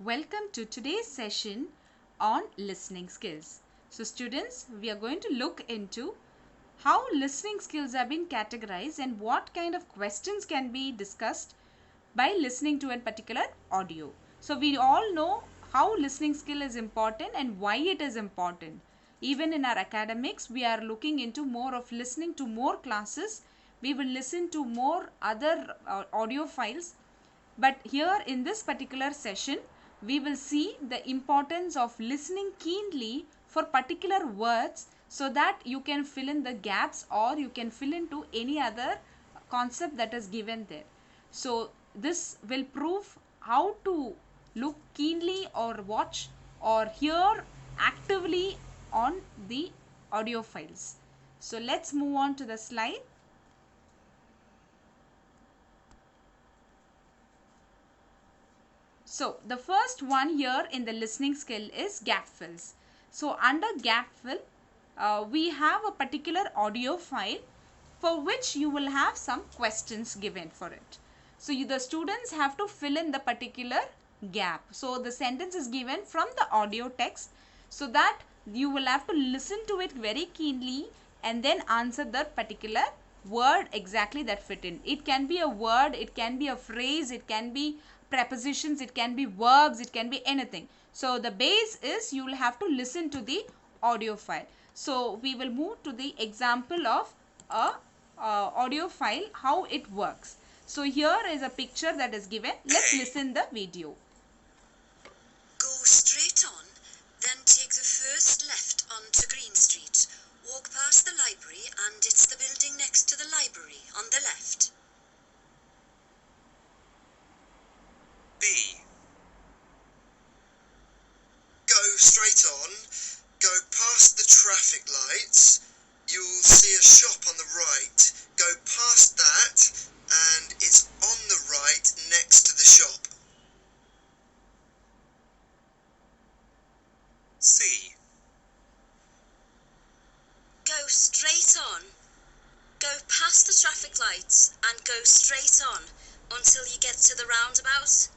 Welcome to today's session on listening skills. So students, we are going to look into how listening skills have been categorized and what kind of questions can be discussed by listening to a particular audio. So we all know how listening skill is important and why it is important. Even in our academics, we are looking into more of listening to more classes. We will listen to more other audio files. But here in this particular session, we will see the importance of listening keenly for particular words so that you can fill in the gaps or you can fill into any other concept that is given there. So this will prove how to look keenly or watch or hear actively on the audio files. So let's move on to the slide. So the first one here in the listening skill is gap fills. So under gap fill, we have a particular audio file for which you will have some questions given for it. So the students have to fill in the particular gap. So the sentence is given from the audio text so that you will have to listen to it very keenly and then answer the particular word exactly that fit in. It can be a word, it can be a phrase, it can be prepositions, it can be verbs, it can be anything. So the base is you will have to listen to the audio file. So we will move to the example of a audio file, how it works. So here is a picture that is given. Let's listen the video. Go straight on, then take the first left onto Green Street. Walk past the library and it's the building next to the library on the left. B. Go straight on, go past the traffic lights, you'll see a shop on the right. Go past that and it's on the right next to the shop. C. Go straight on, go past the traffic lights and go straight on until you get to the roundabout.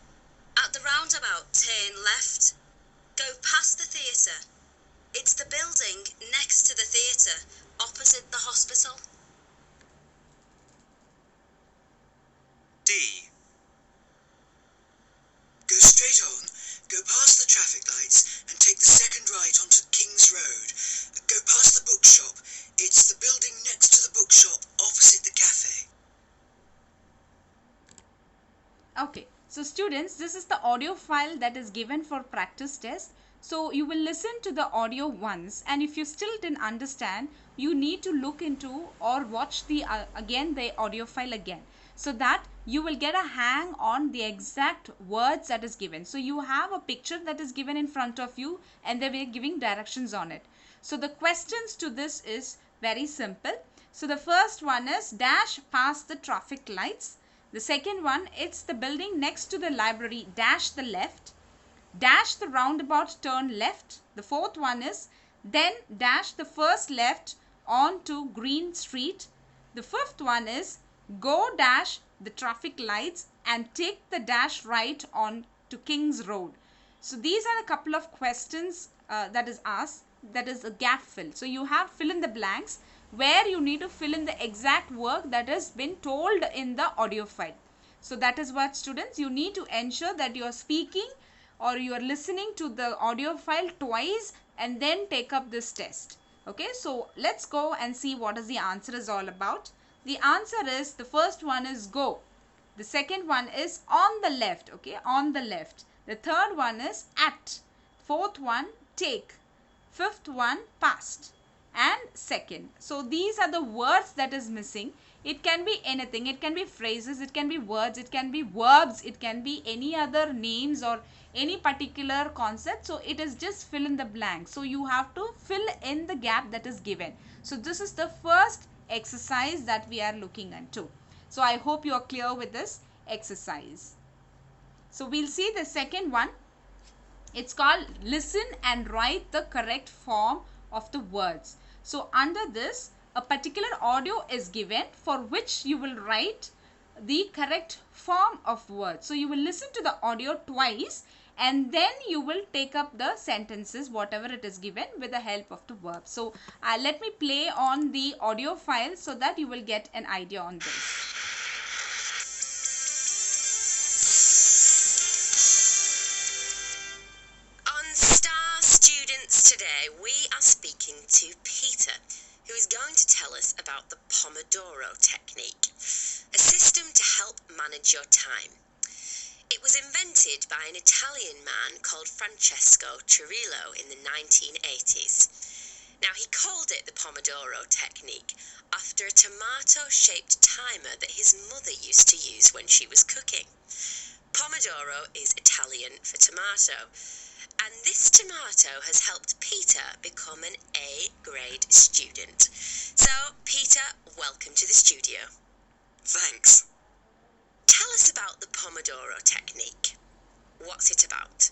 At the roundabout, turn left. Go past the theatre. It's the building next to the theatre, opposite the hospital. D. Go straight on, go past the traffic lights and take the second right onto King's Road. Go past the bookshop. It's the building next to the bookshop opposite the cafe. Okay, so students, this is the audio file that is given for practice test. So you will listen to the audio once, and if you still didn't understand, you need to look into or watch the again the audio file again, so that you will get a hang on the exact words that is given. So you have a picture that is given in front of you and they were giving directions on it. So the questions to this is very simple. So the first one is dash past the traffic lights. The second one, it's the building next to the library, dash the left. Dash the roundabout, turn left. The fourth one is then dash the first left onto Green Street. The fifth one is go dash the traffic lights and take the dash right on to King's Road. So these are a couple of questions that is asked, that is a gap fill. So you have fill in the blanks where you need to fill in the exact work that has been told in the audio file. So that is what students, you need to ensure that you are speaking or you are listening to the audio file twice and then take up this test. Okay, so let's go and see what is the answer is all about. The answer is, the first one is go. The second one is on the left, okay, on the left. The third one is at. Fourth one, take. Fifth one, past. And second. So these are the words that is missing. It can be anything. It can be phrases, it can be words, it can be verbs, it can be any other names or any particular concept. So it is just fill in the blank. So you have to fill in the gap that is given. So this is the first exercise that we are looking into. So I hope you are clear with this exercise. So we'll see the second one. It's called listen and write the correct form of the words. So under this, a particular audio is given for which you will write the correct form of words. So you will listen to the audio twice and then you will take up the sentences whatever it is given with the help of the verb. So let me play on the audio file so that you will get an idea on this. On Star Students today, we are speaking to Peter, who is going to tell us about the Pomodoro technique, a system to help manage your time. It was invented by an Italian man called Francesco Cirillo in the 1980s. Now, he called it the Pomodoro technique after a tomato-shaped timer that his mother used to use when she was cooking. Pomodoro is Italian for tomato, and this tomato has helped Peter become an A-grade student. So, Peter, welcome to the studio. Thanks. Tell us about the Pomodoro technique. What's it about?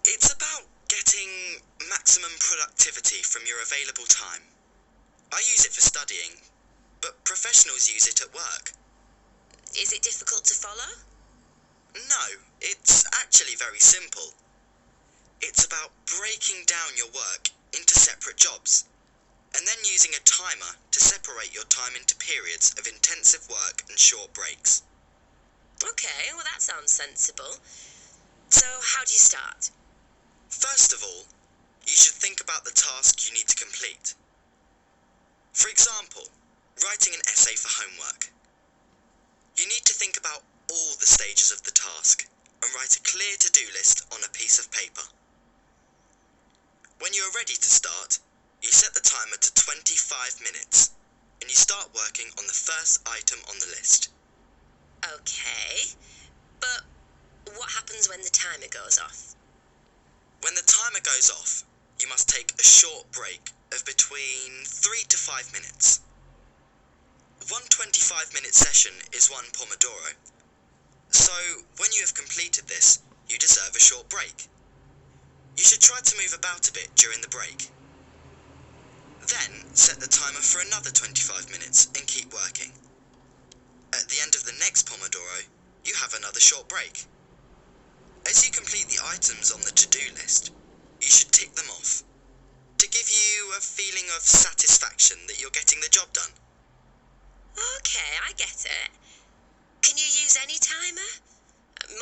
It's about getting maximum productivity from your available time. I use it for studying, but professionals use it at work. Is it difficult to follow? No, it's actually very simple. It's about breaking down your work into separate jobs, and then using a timer to separate your time into periods of intensive work and short breaks. Okay, well that sounds sensible. So how do you start? First of all, you should think about the task you need to complete. For example, writing an essay for homework. You need to think about all the stages of the task and write a clear to-do list on a piece of paper. When you are ready to start, you set the timer to 25 minutes and you start working on the first item on the list. Okay, but what happens when the timer goes off? When the timer goes off, you must take a short break of between 3 to 5 minutes. One 25-minute session is one Pomodoro. So, when you have completed this, you deserve a short break. You should try to move about a bit during the break. Then, set the timer for another 25 minutes and keep working. At the end of the next Pomodoro, you have another short break. As you complete the items on the to-do list, you should tick them off to give you a feeling of satisfaction that you're getting the job done. Okay, I get it. Can you use any timer?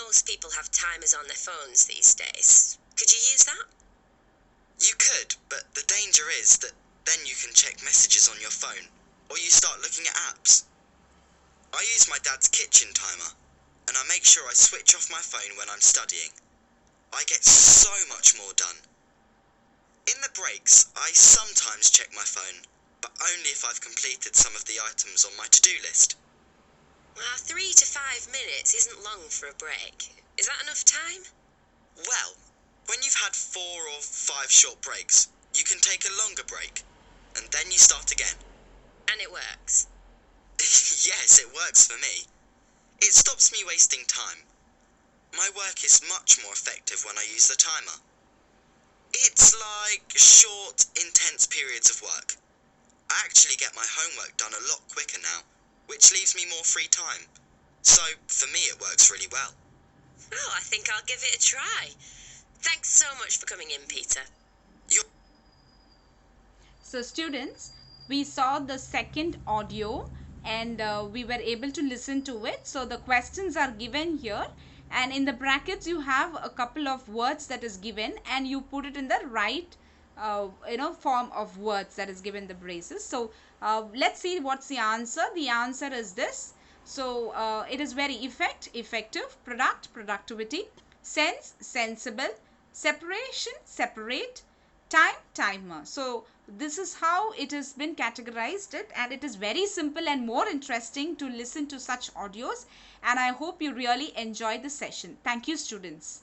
Most people have timers on their phones these days. Could you use that? You could, but the danger is that then you can check messages on your phone, or you start looking at apps. I use my dad's kitchen timer, and I make sure I switch off my phone when I'm studying. I get so much more done. In the breaks, I sometimes check my phone, but only if I've completed some of the items on my to-do list. Well, 3 to 5 minutes isn't long for a break. Is that enough time? Well, when you've had 4 or 5 short breaks, you can take a longer break, and then you start again. And it works? Yes, it works for me. It stops me wasting time. My work is much more effective when I use the timer. It's like short, intense periods of work. I actually get my homework done a lot quicker now, which leaves me more free time. So, for me, it works really well. Oh, I think I'll give it a try. Thanks so much for coming in, Peter. So students, we saw the second audio and we were able to listen to it. So the questions are given here, and in the brackets you have a couple of words that is given, and you put it in the right form of words that is given the braces. So let's see what's the answer. The answer is this. So it is very effective, product, productivity, sense, sensible, separation, separate, time, timer. So this is how it has been categorized it, and it is very simple and more interesting to listen to such audios, and I hope you really enjoy the session. Thank you, students.